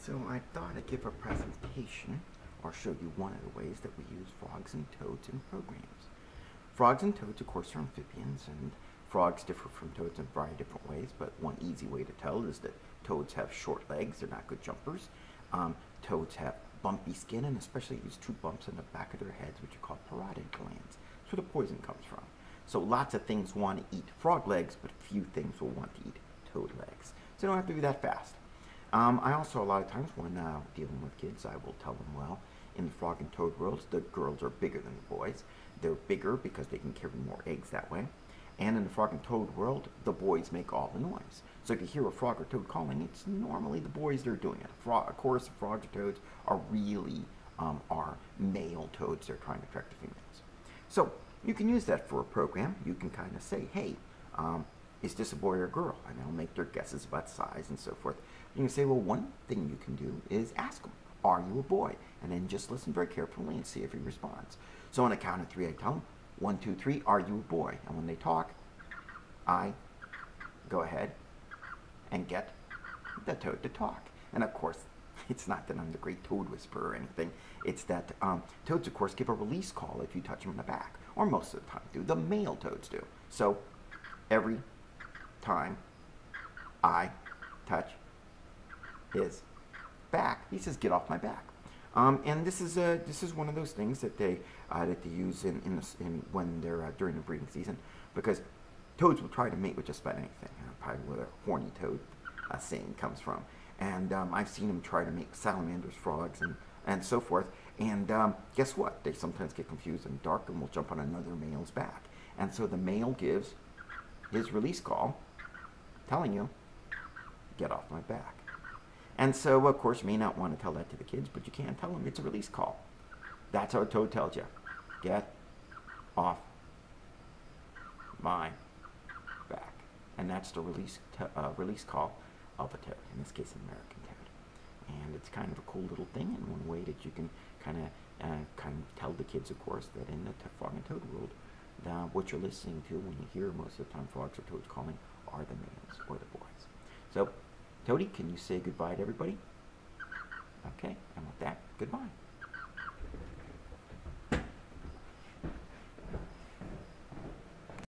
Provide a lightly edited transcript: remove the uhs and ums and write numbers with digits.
So I thought I'd give a presentation or show you one of the ways that we use frogs and toads in programs. Frogs and toads, of course, are amphibians, and frogs differ from toads in a variety of different ways, but one easy way to tell is that toads have short legs, they're not good jumpers. Toads have bumpy skin, and especially these two bumps in the back of their heads, which are called parotid glands. That's where the poison comes from. So lots of things want to eat frog legs, but few things will want to eat toad legs. So you don't have to be that fast. I also, a lot of times when dealing with kids, I will tell them, well, in the frog and toad worlds, the girls are bigger than the boys. They're bigger because they can carry more eggs that way. And in the frog and toad world, the boys make all the noise. So if you hear a frog or toad calling, it's normally the boys that are doing it. Of course, the frogs or toads are really are male toads. They're trying to attract the females. So you can use that for a program. You can kind of say, hey, is this a boy or a girl? And they'll make their guesses about size and so forth. You can say, well, one thing you can do is ask them, are you a boy? And then just listen very carefully and see if he responds. So on a count of 3, I tell them, 1, 2, 3, are you a boy? And when they talk, I go ahead and get the toad to talk. And of course, it's not that I'm the great toad whisperer or anything. It's that toads, of course, give a release call if you touch them in the back. Or most of the time do. The male toads do. So every time I touch his back, he says, get off my back. And this is one of those things that they use when they're during the breeding season, because toads will try to mate with just about anything. Probably where the horny toad saying comes from. And I've seen them try to mate salamanders, frogs, and so forth. And guess what? They sometimes get confused in the dark and will jump on another male's back. And so the male gives his release call, telling you, get off my back. And so, of course, you may not want to tell that to the kids, but you can tell them it's a release call. That's how a toad tells you. Get off my back. And that's the release call of a toad, in this case, an American toad. And it's kind of a cool little thing, and one way that you can kind of tell the kids, of course, that in the frog and toad world, what you're listening to when you hear most of the time frogs or toads calling are the males or the boys. So, Toady, can you say goodbye to everybody? Okay, and with that, goodbye.